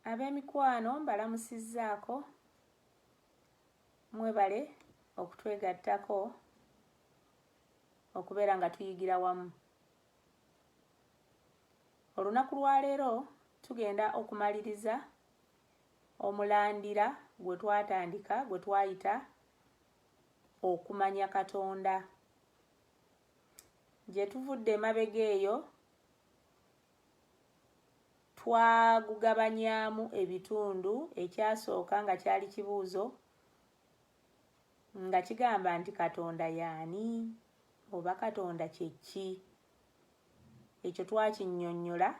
Ab'emikwano mbalamusizzaako, mwebale okutwegattako okubeera nga tuyigira wamu. Olunaku lwa leero tugenda okumaliriza omulandira gwe twatandika gwe twayita okumanya Katonda. Gye tuvudde emabega eyo twagugabanyaamu ebitundu. Ekyasooka nga kyali kibuuzo nga kigamba nti Katonda y'ani oba Katonda kye ki. Ekyo twakinnyonnyola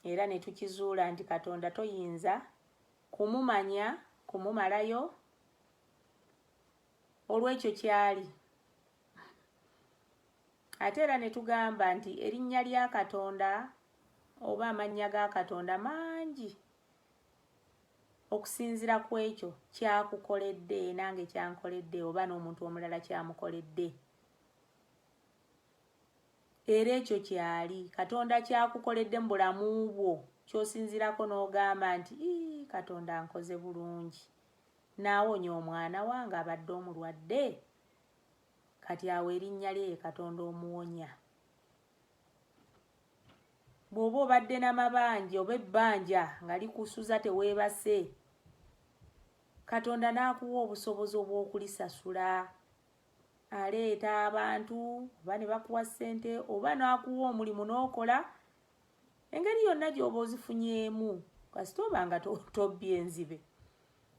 era ne tukizuula nti Katonda toyinza kumumanya kumumalayo olw'ekyo kyali. Ate era ne tugamba nti erinnya lya Katonda oba amannya ga Katonda mangi okusinziira ku ekyo kyakukoledde nange kyankoledde oba n'omuntu omulala kyamukoledde. Era ekyo kyali Katonda kyakukoledde mu bulamu bwo ky'osinziirako n'ogamba nti Katonda ankoze bulungi, n'awonya omwana wange abadde omulwadde, kati awo erinnya lye Katonda omuwonya. Bw'oba obadde n'amabanja oba ebbanja nga likusuza teweebase, Katonda n'akuwa obusobozi obw'okulisasula. Aleeta abantu oba ne bakuwa ssente oba n'akuwa omulimu n'okola, engeri yonna gy'oba ozifunyeemu kasita oba nga tobbye enzibe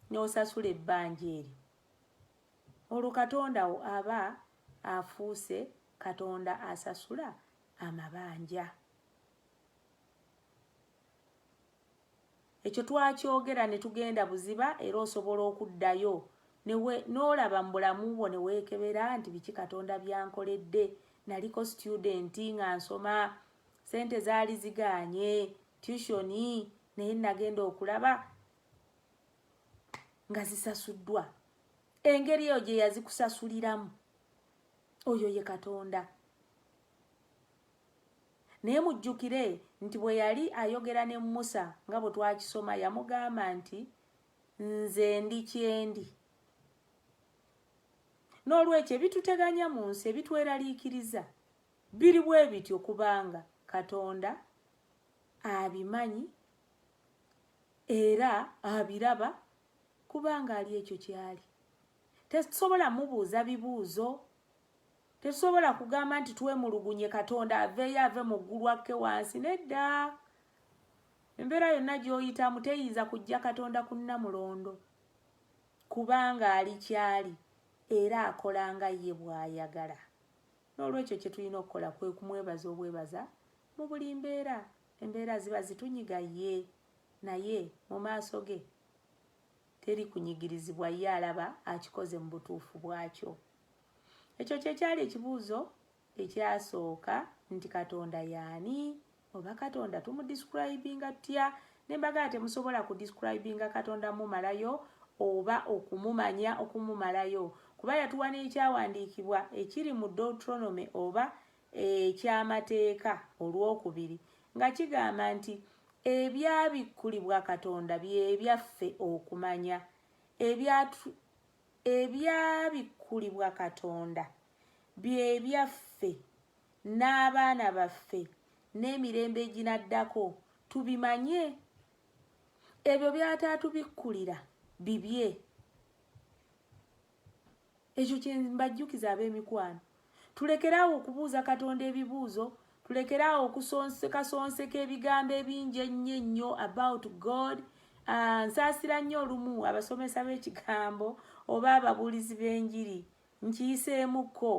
n'osasula ebbanja eryo, olwo Katonda wo aba afuuse Katonda asasula amabanja. Ekyo twakyogera ne tugenda buziba era osobola okuddayo n'olaba mu bulamu bwo ne weekebera nti biki Katonda byankoledde. Naliko studenti nga nsoma, ssente zaali zigaanye, tushoni naye nagenda okulaba nga zisasuddwa. Engeri eyo gye yazikusasuliramu, oyo ye Katonda. Naye mujjukire nti bwe yali ayogera ne Musa nga bwe twakisoma yamugamba nti nze ndi kyendi. N'olwekyo ebituteganya mu nsi ebitweraliikiriza biri bwe bityo kubanga Katonda abimanyi era abiraba kubanga ali ekyo kyali. Tetusobola mubuuza bibuuzo, tetusobola kugamba nti twemulugunye Katonda aveeyo ave mu ggulu akke wansi. Nedda, embeera yonna gy'oyitamu teyinza kujja Katonda ku nnamulondo kubanga ali kyali era akola nga ye bw'ayagala. N'olwekyo kye tulina okukola kwe kumwebaza obwebaza mu buli mbeera. Embeera ziba zitunyiga ye, naye mu maaso ge teri kunyigirizibwa, ye alaba akikoze mu butuufu bwakyo. Ekyo kye kyali ekibuuzo ekyasooka nti Katonda y'ani oba Katonda tumudescribinga tutya. Nembaga temusobola kudescribinga Katonda mumalayo oba okumumanya okumumalayo kuba yatuwa n'ekyawandiikibwa ekiri mu Deuteronomy oba ekyamateeka olwokubiri nga kigamba nti ebyabikkulibwa Katonda byebyaffe okumanya. Ebyabikkulibwa Katonda byebyaffe n'abaana baffe n'emirembe eginaddako tubimanye. Ebyo by'ataatubikkulira bibye. Ekyo kye mbajjukiza ab'emikwano. Tulekeraawo okubuuza Katonda ebibuuzo, tulekeraawo okusonsekasonseka ebigambo ebingi ennyo about God. Nsaasira nnyo olumu abasomesa b'ekigambo oba ababuulizi b'enjiri nkiyiseemukko.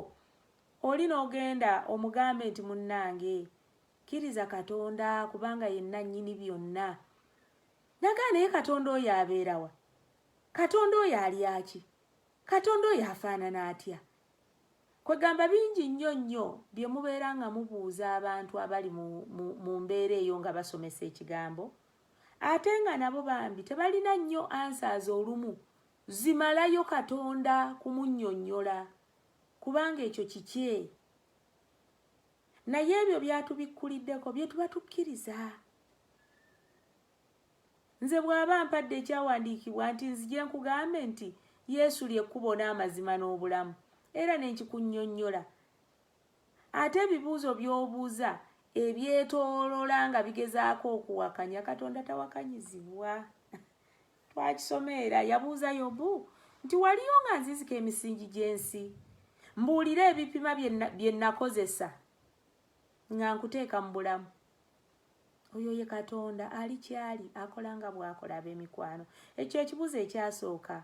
Oli n'ogenda omugambe nti munnange kkiriza Katonda kubanga yenna nnyini byonna. Nagaa naye Katonda oyo abeerawa? Katonda oyo ali aki? Katonda oyo afaanana atya? Kwegamba bingi nnyo bye mubeera nga mubuuza abantu abali mu mbeera eyo nga basomesa ekigambo, ate nga nabo bambi tebalina nnyo answers olumu zimalayo Katonda kumunnyonnyola kubanga ekyo kikye. Naye ebyo byatubikkuliddeko bye tuba tukkiriza. nze bw'aba mpadde ekyawandiikibwa nti nzije nkugambe nti Yesu ly'ekkubo n'amazima n'obulamu era n'ekikunnyonnyola. Ate ebibuuzo by'obuuza ebyetoolola nga bigezaako okuwakanya, Katonda tawakanyizibwa. Twakisomeera, yabuuza Yobu nti waliyo nga nzizika emisingi gy'ensi, mbuulira ebipima bye nakozesa nga nkuteeka mu bulamu. Oyo ye Katonda ali kyali akola nga bw'akola ab'emikwano. Ekyo ekibuuzo ekyasooka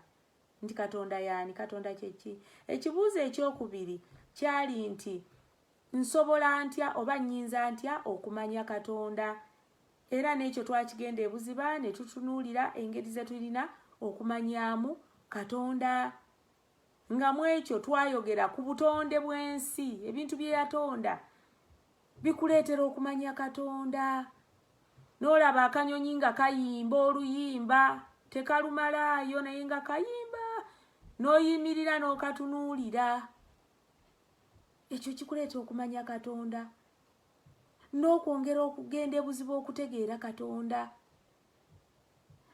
nti Katonda yaani, Katonda kyeki? Ekibuuzo ekyokubiri kyali nti nsobola ntya oba nnyinza ntya okumanya Katonda? Era n'ekyo twakigenda ebuziba ne tutunuulira engeri ze tulina okumanyaamu Katonda. Nga mu ekyo twayogera ku butonde bw'ensi, ebintu bye yatonda bikuleetera okumanya Katonda. N'olaba akanyonyi nga kayimba oluyimba tekalumalaayo naye nga kayimba, n'oyimirira n'okatunuulira. Ekyo kikuleeta okumanya Katonda, n'okwongera okugenda ebuzibu okutegeera Katonda.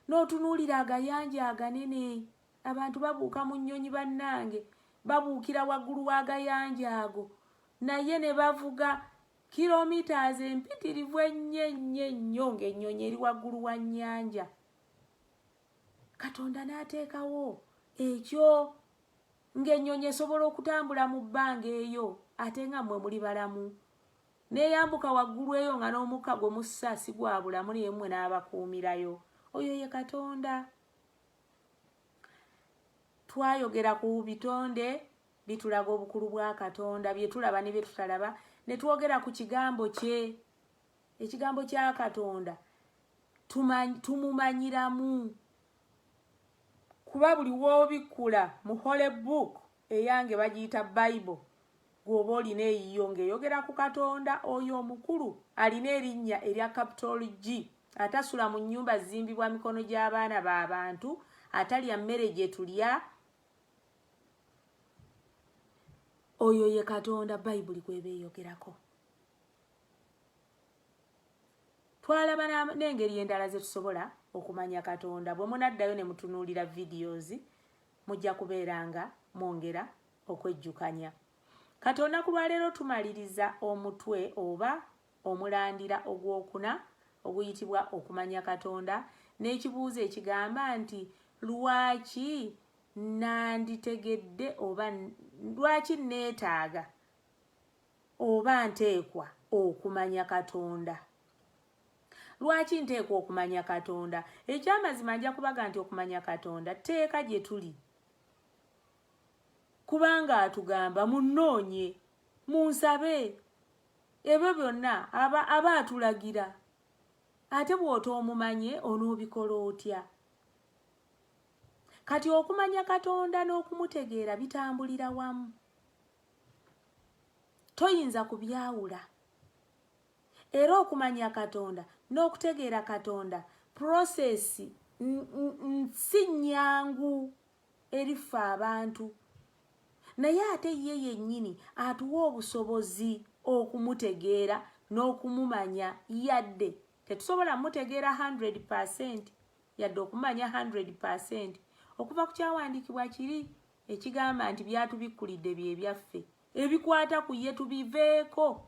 N'otunuulira agayanja aganene, abantu babuuka mu nnyonyi bannange, babuukira waggulu w'agayanja ago, naye ne bavuga kilometers empitirivu ennyo ng'ennyonyi eri waggulu wa nnyanja. Katonda n'ateekawo ekyo ng'ennyonyi esobola okutambula mu bbanga eyo ate nga mmwe muli balamu. Neeyambuka waggulu eyo nga n'omukka gwe mussa si gwa bulamu naye mmwe n'abakuumirayo. Oyo ye Katonda. Twayogera ku bitonde bitulaga obukulu bwa Katonda, bye tulaba ne bye tutalaba, ne twogera ku kigambo kye. Ekigambo kya Katonda tumumanyiramu. Kuba buli w'obikkula mu Holy Book eyange bagiyita Bible, gw'oba olina eyiyo ng'eyogera ku Katonda oyo omukulu alina erinnya erya capital G, atasula mu nnyumba zizimbibwa mikono gy'abaana b'abantu, atalya mmere gye tulya. Oyo ye Katonda, Bible kweba eyogerako. Twalaba n'engeri endala ze tusobola okumanya Katonda. Bwe munaddayo ne mutunuulira videos mujja kubeera nga mwongera okwejjukanya. Katonda ku lwaleero tumaliriza omutwe oba omulandira ogwokuna oguyitibwa okumanya Katonda, n'ekibuuzo ekigamba nti lwaki nanditegedde oba lwaki neetaaga oba nteekwa okumanya Katonda. Lwaki nteekwa okumanya Katonda? Ekyamazima nja kubaga nti okumanya Katonda tteeka gye tuli. Kubanga atugamba munnoonye, munsabe, ebyo byonna aba atulagira. Ate bw'otoomumanye onoobikola otya? Kati okumanya Katonda n'okumutegeera bitambulira wamu. Toyinza kubyawula. Era okumanya Katonda n'okutegeera Katonda prosesi si nnyangu erife abantu, naye ate ye yennyini atuwa obusobozi okumutegeera n'okumumanya. Yadde tetusobola mutegeera 100%, yadde okumanya 100%. Okuva ku kyawandiikibwa kiri ekigamba nti byatubikkulidde bye byaffe, ebikwata ku ye tubiveeko.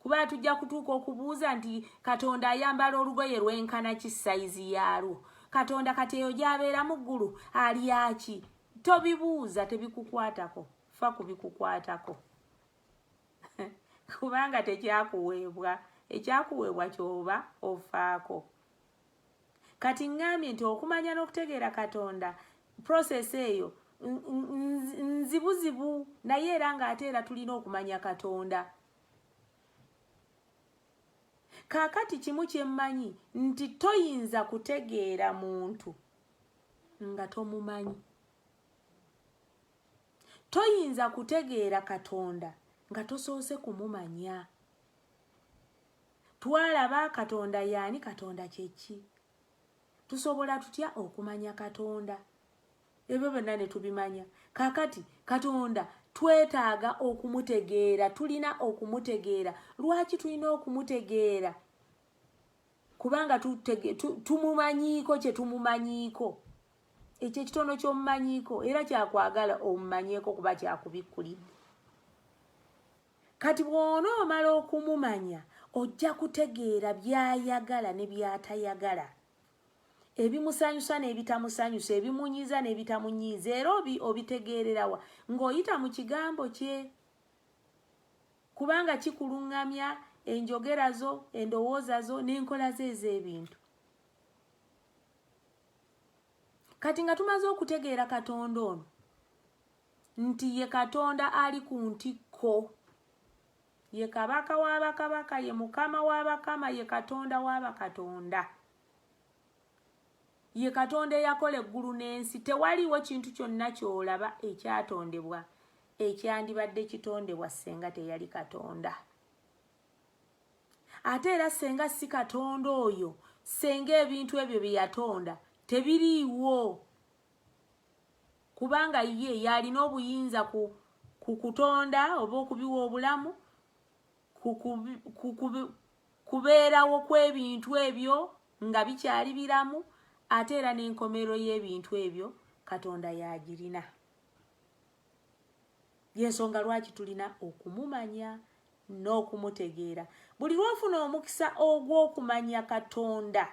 Kuba tujja kutuuka okubuuza nti Katonda ayambala olugoye lwenkana ki sayizi yaalwo? Katonda kati eyo gy'abeera mu ggulu ali aki? Tobibuuza, tebikukwatako. Fa kubikukwatako. Kubanga tekyakuweebwa, ekyakuweebwa ky'oba ofaako. Kati ngambye nti okumanya n'okutegeera Katonda prosesi eyo nzibuzibu, naye era ng'ate era tulina okumanya Katonda. Kaakati kimu kye mmanyi nti toyinza kutegeera muntu nga tomumanyi. Toyinza kutegeera Katonda nga tosoose kumumanya. Twalaba Katonda yaani, Katonda kyeki? Tusobola tutya okumanya Katonda? Ebyo byonna ne tubimanya. Kaakati Katonda twetaaga okumutegeera, tulina okumutegeera. Lwaki tulina okumutegeera? kubanga tumumanyiiko kye tumumanyiiko. Ekyo ekitono ky'omumanyiiko era kyakwagala omumanyiiko kuba kyakubikkulidde. Kati bw'onoomala okumumanya ojja kutegeera by'ayagala ne by'atayagala, ebimusanyusa n'ebitamusanyusa, ebimunyiiza n'ebitamunyiiza, era obitegeererawa ng'oyita mu kigambo kye, kubanga kikuluŋŋamya enjogera zo, endowooza zo n'enkola ze ez'ebintu. Kati nga tumaze okutegeera Katonda ono nti ye Katonda ali ku ntikko, ye kabaka w'abakabaka, ye mukama w'abakama, ye Katonda w'abakatonda, ye Katonda eyakola eggulu n'ensi. Tewaliwo kintu kyonna ky'olaba ekyatondebwa ekyandibadde kitondebwa senga teyali Katonda. Ate era senga si Katonda oyo, senga ebintu ebyo bye yatonda tebiriiwo, kubanga ye yalina obuyinza ku kutonda oba okubiwa obulamu, kubeerawo kw'ebintu ebyo nga bikyali biramu, ate era n'enkomero y'ebintu ebyo Katonda yagirina. Y'ensonga lwaki tulina okumumanya n'okumutegeera. Buli lwofuna omukisa ogw'okumanya Katonda,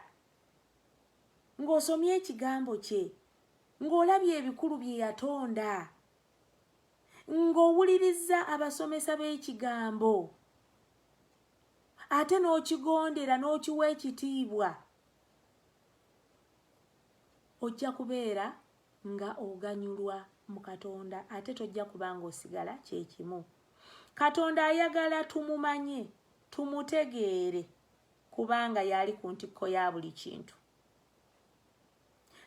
ng'osomye ekigambo kye, ng'olabye ebikulu bye yatonda, ng'owuliriza abasomesa b'ekigambo, ate n'okigondera n'okiwa ekitiibwa, ojja kubeera nga oganyulwa mu Katonda, ate tojja kubanga osigala kyekimu. Katonda ayagala tumumanye, tumutegeere, kubanga yali ku ntikko ya buli kintu.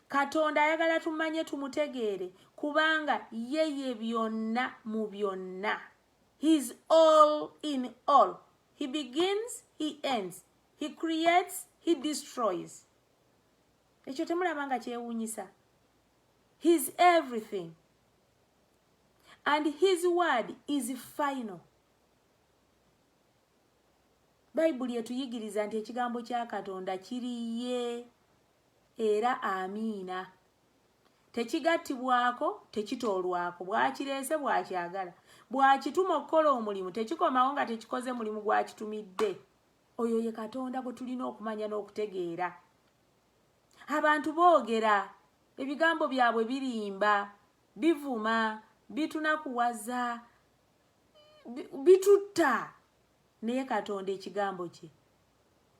Katonda ayagala tumanye tumutegeere kubanga yeye byonna mu byonna. He is all in all. He begins, he ends. He creates, he destroys. Ekyo temulabanga kyewuunyisa. He is everything. And his word is final. Bayibuli etuyigiriza nti ekigambo kya Katonda kiriye era amiina. Tekigattibwako, tekitoolwako. Bwakireese bwakyagala. Bwakituma okukola omulimu, tekikomawo nga tekikoze mulimu gwakitumidde. Oyo ye Katonda gwe tulina okumanya n'okutegeera. Abantu boogera, ebigambo byabwe birimba, bivuma, bitunakuwaza, bitutta. Naye Katonda ekigambo kye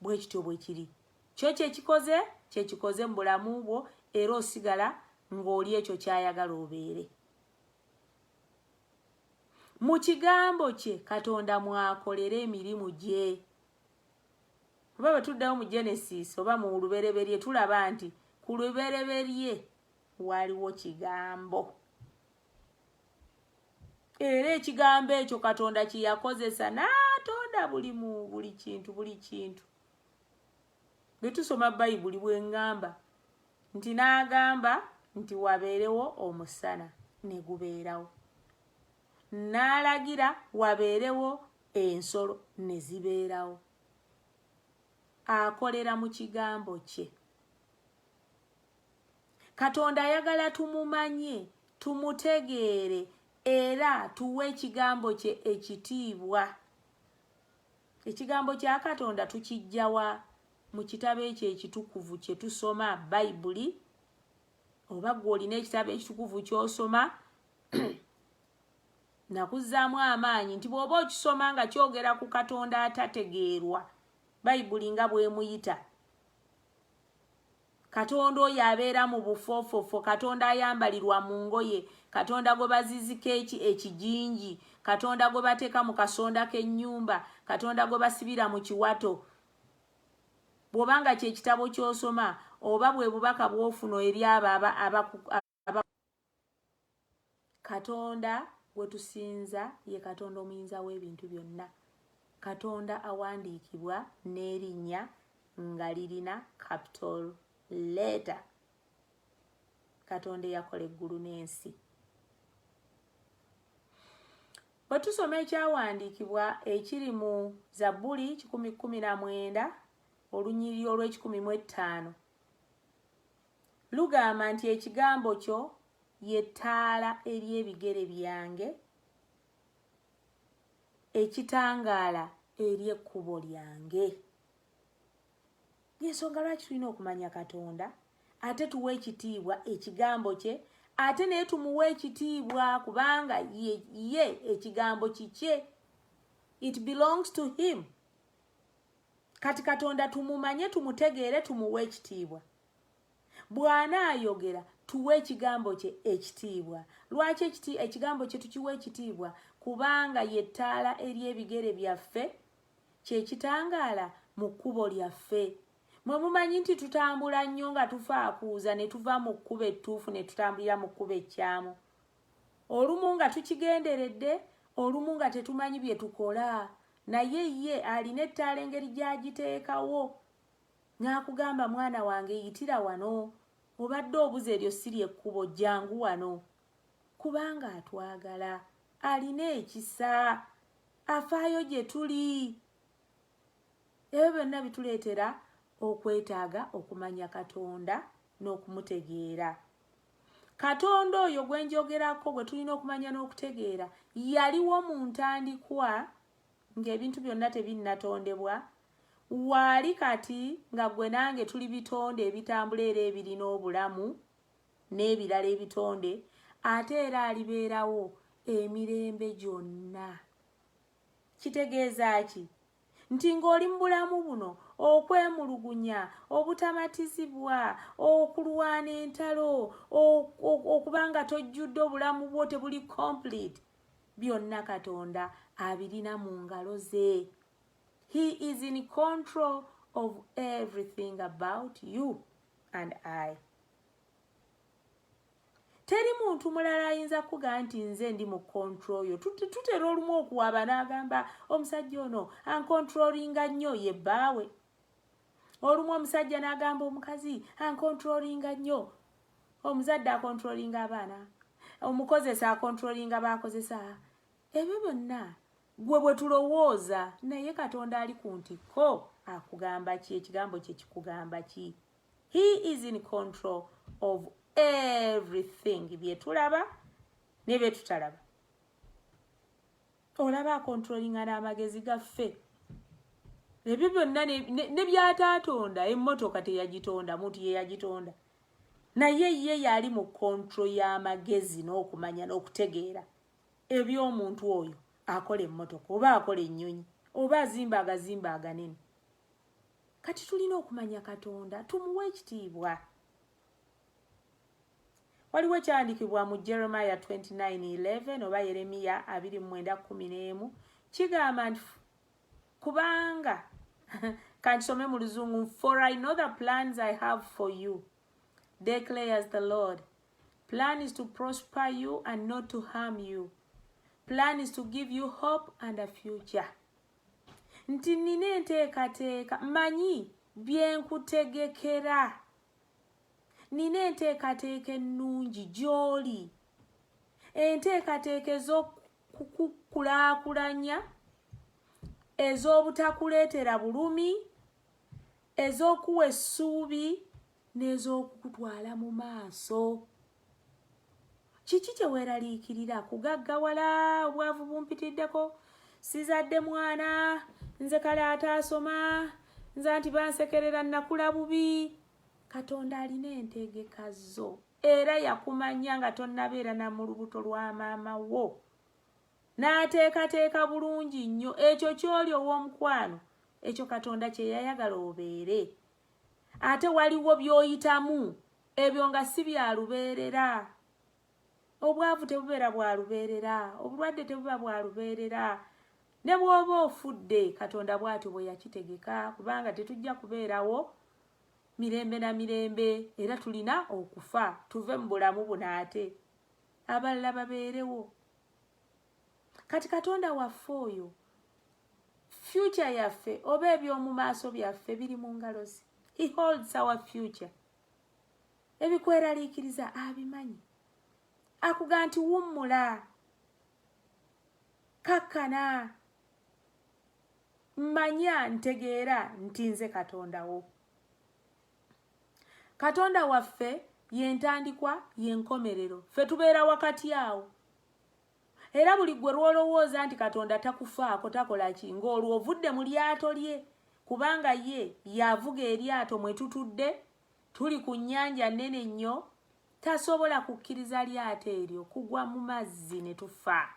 bwe kityo bwe kiri. Kyo kyekikoze mu bulamu bwo, era osigala ng'oli ekyo kyayagala obeere. Mu kigambo kye Katonda mwakolera emirimu gye. Oba bwe tuddayo mu Genesis oba mu lubereberye tulaba nti ku lubereberye waliwo kigambo. Era ekigambo ekyo Katonda kye yakozesa n'atonda buli kintu. Bwe tusoma Bayibuli bwe ngamba nti n'agamba nti wabeerewo omusana ne gubeerawo. N'alagira wabeerewo ensolo ne zibeerawo. Akolera mu kigambo kye. Katonda ayagala tumumanye, tumutegeere, era tuwe ekigambo kye ekitiibwa. Ekigambo kya Katonda tukijjawa mu kitabo ekyo ekitukuvu kye tusoma Bayibuli, oba gwe olina ekitabo ekitukuvu ky'osoma nakuzzaamu amaanyi nti bw'oba okisoma nga kyogera ku Katonda atategeerwa, Bayibuli nga bw'emuyita. Katonda oyo abeera mu bufoofofo, Katonda ayambalirwa mu ngoye, Katonda gwe bazizika ekijinji, Katonda gwe bateeka mu kasonda k'ennyumba, Katonda gwe basibira mu kiwato. Bw'obanga kye kitabo ky'osoma oba bwe bubaka bw'ofuna eri abo Katonda gwe tusinza ye Katonda omuyinza w'ebintu byonna. Katonda awandiikibwa n'erinnya nga lirina capital letter. Katonda yakola eggulu n'ensi. Bwe tusoma ekyawandiikibwa ekiri mu Zabbuli 119 olunyiriri olw'ekikumi lugamba nti ekigambo kyo yettaala eri ebigere byange, ekitangaala eri ekkubo lyange. Yensonga lwaki tulina okumanya Katonda ate tuwa ekitiibwa ekigambo kye, ate naye tumuwa ekitiibwa kubanga ye ekigambo kikye. It belongs to him. Kati Katonda tumumanye, tumutegeere, tumuwe ekitiibwa. Bw'anaayogera tuwe ekigambo kye ekitiibwa. Lwaki ekigambo kye tukiwa ekitiibwa? Kubanga yettaala eri ebigere byaffe, kyekitangaala mu kkubo lyaffe. Mwe mumanyi nti tutambula nnyo nga tufaakuuza ne tuva mu kkubo ettuufu ne tutambulira mu kkubo ekyamu. Olumu nga tukigenderedde, olumu nga tetumanyi bye tukola. Naye ye alina ettaala engeri gy'agiteekawo. N'akugamba mwana wange yitira wano, obadde obuze eryo siri ekkubo, jjangu wano. Kubanga atwagala, alina ekisa, afaayo gye tuli. Ebyo byonna bituleetera okwetaaga okumanya Katonda n'okumutegeera. Katonda oyo gwe njogerako, gwe tulina okumanya n'okutegeera, yaliwo mu ntandikwa ng'ebintu byonna tebinnatondebwa. Waali kati nga gwe nange tuli bitonde ebitambula era ebirina obulamu n'ebirala ebitonde, ate era alibeerawo emirembe gyonna. Kitegeeza ki? Nti ng'oli mu bulamu buno, okwemulugunya, obutamatizibwa, okulwana entalo, okubanga tojjudde obulamu bwo tebuli complete, byonna Katonda abirina mu ngalo ze. He is in control of everything about you and I. Teri muntu mulala ayinza kuga nti nze ndi mu control yo. Tutera olumu okuwaba n'agamba omusajja ono ancontrollinga nnyo ye bbaawe. Olumu omusajja n'agamba omukazi ancontrollinga nnyo. Omuzadde acontrollinga abaana. Omukozesa acontrollinga baakozesa. Ebyo byonna gwe bwe tulowooza, naye Katonda ali ku ntikko akugamba ki? Ekigambo kye kikugamba ki? He is in control of everything. Bye tulaba ne bye tutalaba. Olaba acontrollinga n'amagezi gaffe. Ebyo byonna ne by'ataatonda, emmotoka teyagitonda, muntu ye yagitonda. Naye ye yali mu control y'amagezi n'okumanya n'okutegeera eby'omuntu oyo akola emmotoka oba akola ennyonyi oba azimba agazimba aganene. Kati tulina okumanya Katonda, tumuwe ekitiibwa. Waliwo ekyandikibwa mu Jeremiah 29:11 oba Yeremiya 29:11 kigamba nti kubanga kansome mu Luzungu, for I know the plans I have for you, declares the Lord. Plan is to prosper you and not to harm you. Plan is to give you hope and a future. Nti nina enteekateeka, manyi bye nkutegekera. Nina enteekateeka ennungi gy'oli. Enteekateeka ez'okukulaakulanya, ez'obutakuleetera bulumi, ez'okuwa essuubi, n'ez'okukutwala mu maaso. Kiki kye weeraliikirira? Kugaggawala, obwavu bumpitiddeko, sizadde mwana, nze kale ataasoma, nze anti bansekerera nakula bubi. Katonda alina entegeka zo era yakumanya nga tonnabeera na mu lubuto lwa maama wo. N'ateekateeka bulungi nnyo ekyo ky'oli ow'omukwano, ekyo Katonda kye yayagala obeere. Ate waliwo by'oyitamu ebyo nga si bya lubeerera. Obwavu tebubeera bwa lubeerera, obulwadde tebuba bwa lubeerera. Ne bw'oba ofudde, Katonda bw'atyo bwe yakitegeka, kubanga tetujja kubeerawo mirembe na mirembe, era tulina okufa tuve mu bulamu buno ate abalala babeerewo. Kati Katonda waffe oyo, future yaffe oba eby'omu maaso byaffe biri mu ngalo ze. He holds our future. Ebikweraliikiriza abimanyi. Akuga nti wummula, kakkana, manya ntegeera nti nze Katonda wo. Katonda waffe yentandikwa yenkomerero. Ffe tubeera wakati awo. Era buli gwe lwolowooza nti Katonda takufaako takola ki ng'olwo ovudde mu lyato lye, kubanga ye yavuga eryato mwe tutudde tuli ku nnyanja nnene nnyo, tasobola kukkiriza lyato eryo kugwa mu mazzi ne tufa.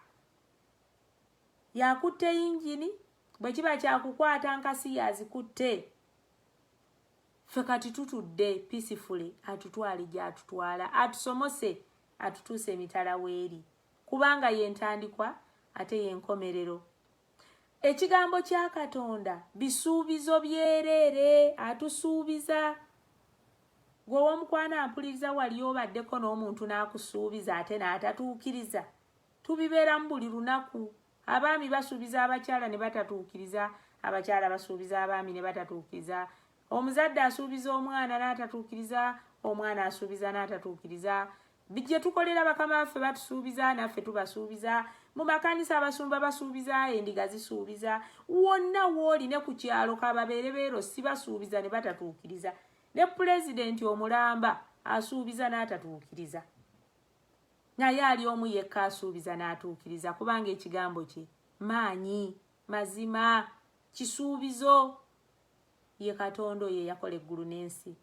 Yakutte yinjini, bwe kiba kyakukwata nkasi yazikutte. Ffe kati tutudde peacefully, atutwale gy'atutwala, atusomose, atutuuse emitala weeri. Kubanga yentandikwa ate yenkomerero. Ekigambo kya Katonda bisuubizo byereere, atusuubiza. Gwe w'omukwana ampuliriza wali obaddeko n'omuntu n'akusuubiza ate n'atatuukiriza. Tubibeeramu buli lunaku. Abaami basuubiza abakyala ne batatuukiriza, abakyala basuubiza abaami ne batatuukiriza. Omuzadde asuubiza omwana n'atatuukiriza, omwana asuubiza n'atatuukiriza. Bijje tukolera bakama baffe batusuubiza, naffe tubasuubiza. Mu makanisa abasumba basuubiza, endiga zisuubiza. Wonna wooli ne ku kyalo kababeerebeero si basuubiza ne batatuukiriza. Ne pulezidenti omulamba asuubiza n'atatuukiriza. Naye ali omu yekka asuubiza n'atuukiriza, kubanga ekigambo kye maanyi, mazima, kisuubizo. Ye Katonda ye yakola eggulu n'ensi.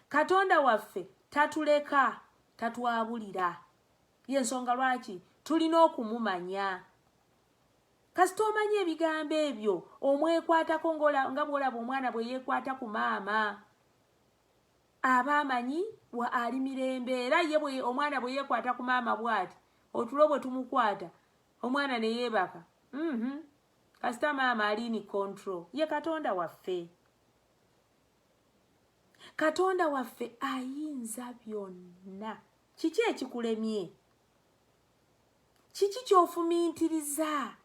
Katonda waffe tatuleka, tatwabulira. Y'ensonga lwaki tulina okumumanya. Kasita omanya ebigambo ebyo, omwekwatako nga bw'olaba omwana bwe yeekwata ku maama. Aba amanyi wa ali mirembe, era ye omwana bwe yeekwata ku maama bw'ati, otulo bwe tumukwata, omwana ne yeebaka. Kasita maama ali ni control. Ye Katonda waffe. Katonda waffe ayinza byonna. Kiki ekikulemye? Kiki ky'ofumiintiriza?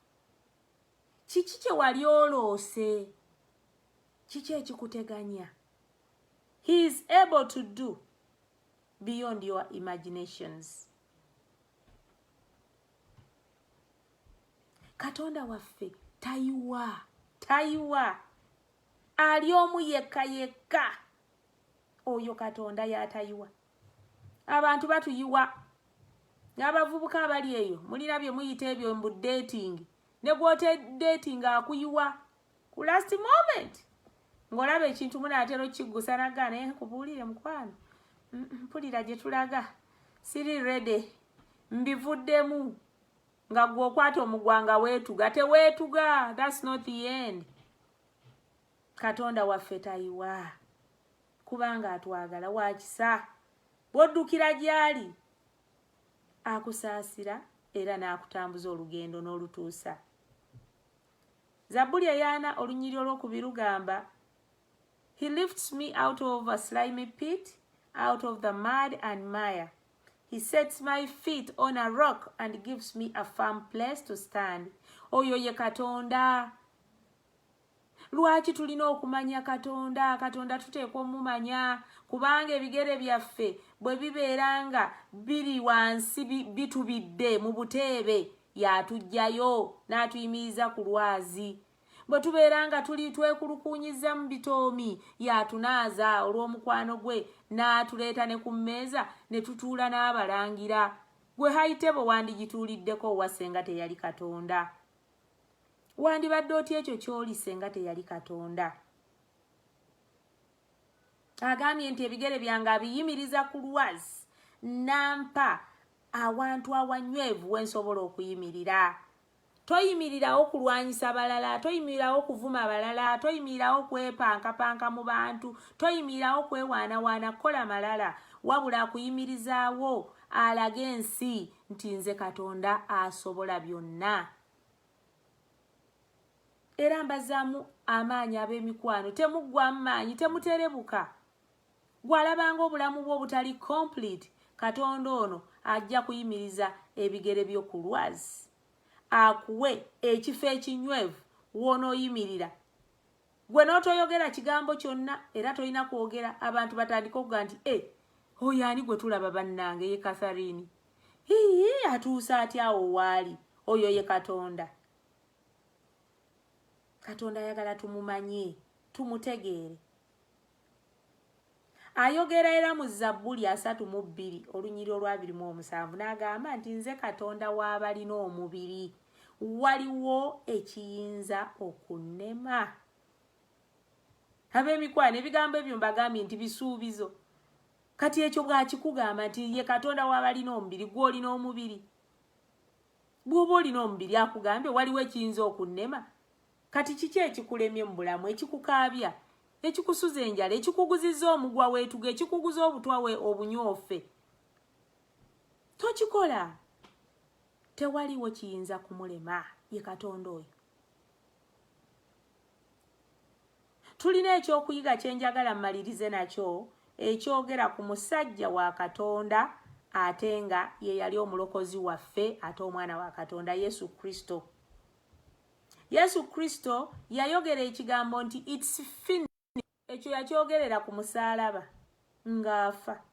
Kiki kye wali oloose? Kiki ekikuteganya? He is able to do beyond your imaginations. Katonda waffe tayiwa. Ali omu yekka. Oyo Katonda yatayiwa. Abantu batuyiwa. N'abavubuka abali eyo, mulina bye muyita ebyo mbu dating. Ne gwote dating akuyiwa. Ku last moment. Ng'olaba ekintu munaatera okikigusa nagana kubuulire mukwano. Mpulira gye tulaga. Siri ready. Mbivuddemu. Nga gwe okwata omugwanga weetuga. Teweetuga. That's not the end. Katonda waffe tayiwa. Kubanga atwagala wakisa. Bw'oddukira gy'ali. Akusaasira era n'akutambuza olugendo n'olutuusa. Zabbuli eyana olunyiri olw'okubiri lugamba, He lifts me out of a slimy pit, out of the mud and mire. He sets my feet on a rock and gives me a firm place to stand. Oyo ye Katonda. Lwaki tulina okumanya Katonda? Katonda tuteekwa omumanya, kubanga ebigere byaffe bwe bibeeranga biri wansi bitubidde mu buteebe, yatujjayo n'atuyimiriza ku lwazi. Bwe tubeeranga tuli twekulukunyiza mu bitoomi, yatunaaza olw'omukwano gwe, n'atuleeta ne ku mmeeza ne tutuula n'abalangira. Gwe hayitebo wandigituuliddeko wa senga teyali Katonda. Wandibadde otya ekyo ky'oli senga teyali Katonda? Agambye nti ebigere byange abiyimiriza ku lwazi, nampa awantu awanywevu wensobola okuyimirira. Toyimirirawo kulwanyisa balala, toyimirirawo kuvuma balala, toyimirirawo kwepankapanka mu bantu, toyimirirawo kwewaanawaana kukola malala, wabula akuyimirizaawo alaga ensi nti nze Katonda asobola byonna. Era mbazaamu amaanyi ab'emikwano, temuggwaamu maanyi, temuterebuka. Gwalabanga obulamu bwo butali complete, Katonda ono ajja kuyimiriza ebigere by'oku lwazi. Akuwe ekifo ekinywevu w'onooyimirira. Gwe n'otoyogera kigambo kyonna era tolina kwogera, abantu batandika okuga nti oyo ani gwe tulaba bannange ye Catherine. Atuusa atya awo waali? Oyo ye Katonda. Katonda ayagala tumumanye, tumutegeere. Ayogera era mu Zabbuli 32 olunyiriri olwa 27 n'agamba nti nze Katonda w'abalina omubiri, waliwo ekiyinza okunnema. Ab'emikwano ebigambo ebyo mbagambye nti bisuubizo. Kati ekyo bw'akikugamba nti ye Katonda w'abalina omubiri, gwe olina omubiri. Bw'oba olina omubiri akugambye waliwo ekiyinza okunnema. Kati kiki ekikulemye mu bulamu, ekikukaabya, ekikusuza enjala, ekikuguzizza omugwa weetuga, ekikuguza obutwa obunyoofe? Tokikola. Tewaliwo kiyinza kumulema ye Katonda oyo. Tulina ekyokuyiga kyenjagala mmalirize nakyo, ekyogera ku musajja wa Katonda ate nga ye yali omulokozi waffe ate omwana wa Katonda, Yesu Kristo. Yesu Kristo yayogera ekigambo nti it's finished. Ekyo yakyogerera ku musaalaba ng'afa.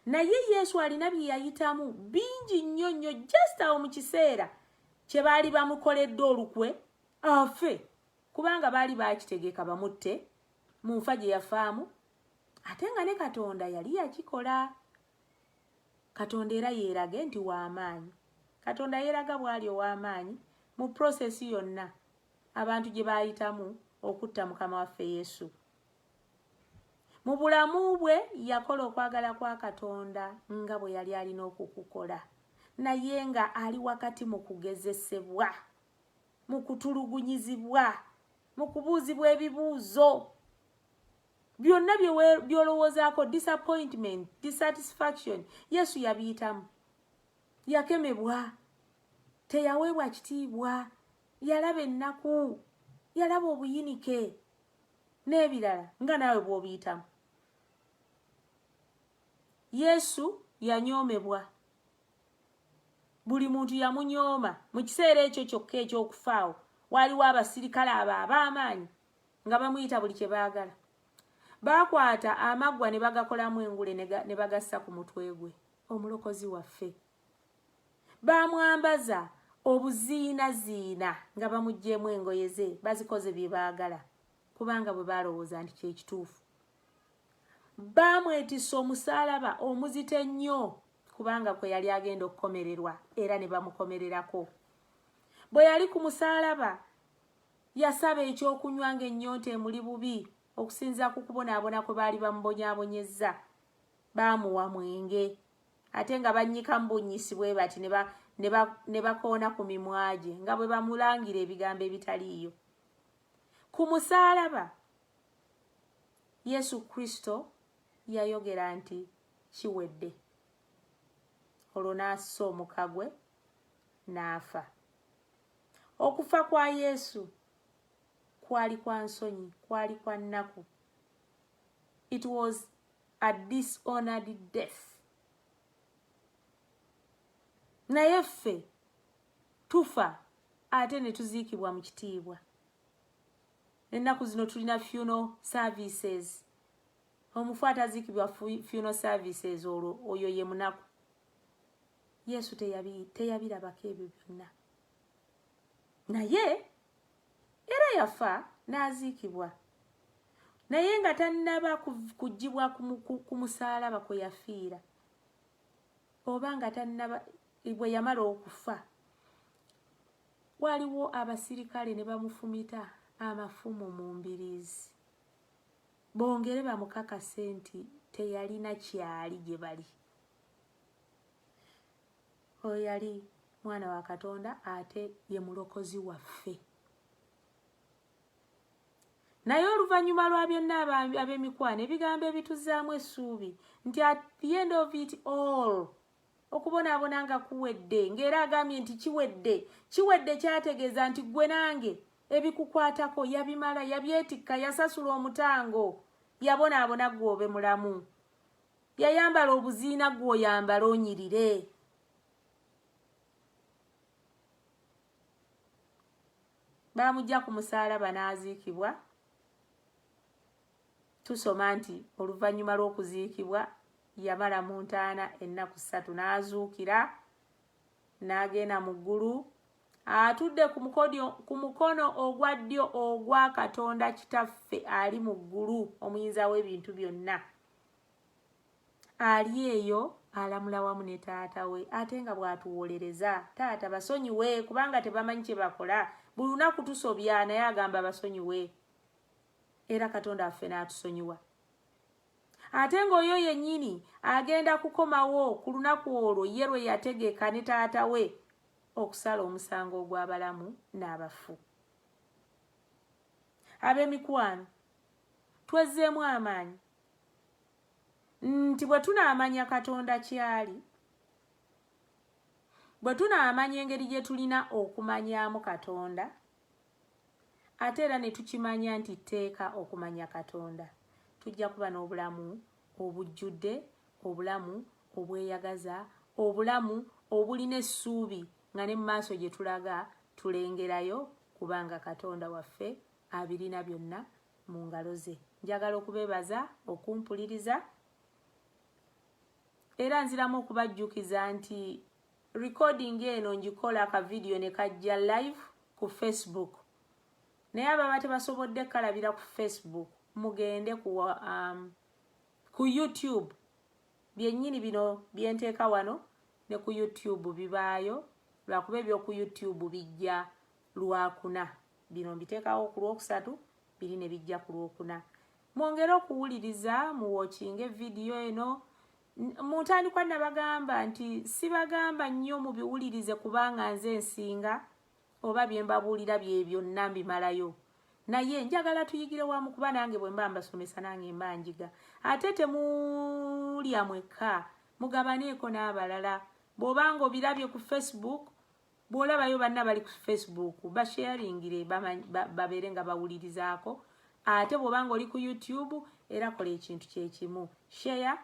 Naye Yesu alina bye yayitamu bingi nnyo nnyo, just awo mu kiseera kye baali bamukoledde olukwe afe, kubanga baali bakitegeka bamutte mu nfa gye yafaamu, ate nga ne Katonda yali yakikola. Katonda era yeerage nti w'amaanyi. Katonda yeeraga bw'ali ow'amaanyi mu prosesi yonna abantu gye baayitamu okutta Mukama waffe Yesu. Mu bulamu bwe yakola okwagala kwa Katonda nga bwe yali alina okukukola, naye nga ali wakati mu kugezesebwa, mu kutulugunyizibwa, mu kubuuzibwa ebibuuzo byonna by'olowoozaako, disappointment, dissatisfaction. Yesu yabiyitamu. Yakemebwa, teyaweebwa kitiibwa, yalaba ennaku, yalaba obuyinike n'ebirala nga naawe bw'obiyitamu. Yesu yanyoomebwa. Buli muntu yamunyooma. Mu kiseera ekyo kyokka eky'okufaawo waaliwo abasirikale abo ab'amaanyi nga bamuyita buli kye baagala. Baakwata amaggwa ne bagakolamu engule ne bagassa ku mutwe gwe, omulokozi waffe. Baamwambaza obuziinaziina nga bamuggyeemu engoye ze, bazikoze bye baagala, kubanga bwe baalowooza nti kye kituufu. Baamwetisa omusaalaba omuzito ennyo, kubanga kwe yali agenda okukomererwa, era ne bamukomererako. Bwe yali ku musaalaba yasaba ekyokunywa ng'ennyonta emuli bubi, okusinza ku kubonaabona kwe baali bamubonyaabonyezza. Baamuwa mwenge, ate nga bannyika mu bunnyisi bwe bati ne bakoona ku mimwa gye nga bwe bamulangira ebigambo ebitaliiyo. Ku musaalaba Yesu Kristo yayogera nti kiwedde. Olwo n'assa omukagwe n'afa. Okufa kwa Yesu kwali kwa nsonyi, kwali kwa nnaku. It was a dishonored death. Naye ffe tufa ate ne tuziikibwa mu kitiibwa. Ennaku zino tulina funeral services. Omufu ataziikibwa funeral services, olwo oyo ye munaku. Yesu teyabirabako ebyo byonna. Naye era yafa n'aziikibwa. Naye nga tannaba kuggyibwa ku musaalaba kwe yafiira, oba nga tannaba bwe yamala okufa, waliwo abasirikale ne bamufumita amafumu mu mbiriizi, bongere bamukakase nti teyalina kyali gye bali. Oyo yali mwana wa Katonda ate ye mulokozi waffe. Naye oluvannyuma lwa byonna ab'emikwano, ebigambo ebituzzaamu essuubi nti at the end of it all, okubonaabona nga kuwedde, ng'era agambye nti kiwedde kyategeeza nti gwe nange ebikukwatako yabimala, yabyetikka, yasasula omutango, yabonaabona gwe obe mulamu, yayambala obuziina gwe oyambala onyirire. Baamugya ku musaalaba n'aziikibwa. Tusoma nti oluvannyuma lw'okuziikibwa yamala mu ntaana ennaku 3 n'azuukira, n'agenda mu ggulu, atudde ku mukono ogwa ddyo ogwa Katonda kitaffe ali mu ggulu, omuyinza w'ebintu byonna. Ali eyo alamula wamu ne taata we, ate nga bw'atuwolereza. Taata basonyiwe kubanga tebamanyi kye bakola, buli lunaku tusobya naye agamba basonyiwe, era Katonda waffe n'atusonyiwa. Ate ng'oyo yennyini agenda kukomawo ku lunaku olwo ye lwe yategeka ne taata we okusala omusango ogw'abalamu n'abafu. Ab'emikwano, twezzeemu amaanyi nti bwe tunaamanya Katonda kyali, bwe tunaamanya engeri gye tulina okumanyaamu Katonda, ate era ne tukimanya nti tteeka okumanya Katonda, tujja kuba n'obulamu obujjudde, obulamu obweyagaza, obulamu obulina essuubi nga ne mu maaso gye tulaga tulengerayo kubanga Katonda waffe abirina byonna mu ngalo ze. Njagala okubeebaza okumpuliriza era nziramu okubajjukiza nti recording eno ngikola ka video ne kajja live ku Facebook, naye ababa tebasobodde kalabira ku Facebook mugende ku YouTube. Byennyini bino byenteeka wano ne ku YouTube bibaayo, lwakuba ebyoku YouTube bijja Lwakuna, bino mbiteekawo ku Lwokusatu, biri ne bijja ku Lwokuna. Mwongere okuwuliriza muwookinge video eno. Muntandikwa nabagamba nti sibagamba nnyo mubiwulirize kubanga nze nsinga oba bye mbabuulira bye byonna mbimalayo, naye njagala tuyigire wamu kuba nange bwe mba mbasomesa nange mba njiga. Ate temulya mwekka, mugabaneeko n'abalala. Bw'obanga obirabye ku Facebook, bw'olabayo banna bali ku Facebook basharingire babeere nga bawulirizaako. Ate bw'obanga oli ku YouTube era kola ekintu kye kimu, share,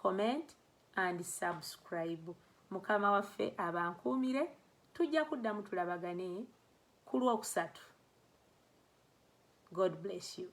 comment and subscribe. Mukama waffe abankuumire, tujja kuddamu tulabagane ku Lwokusatu. God bless you.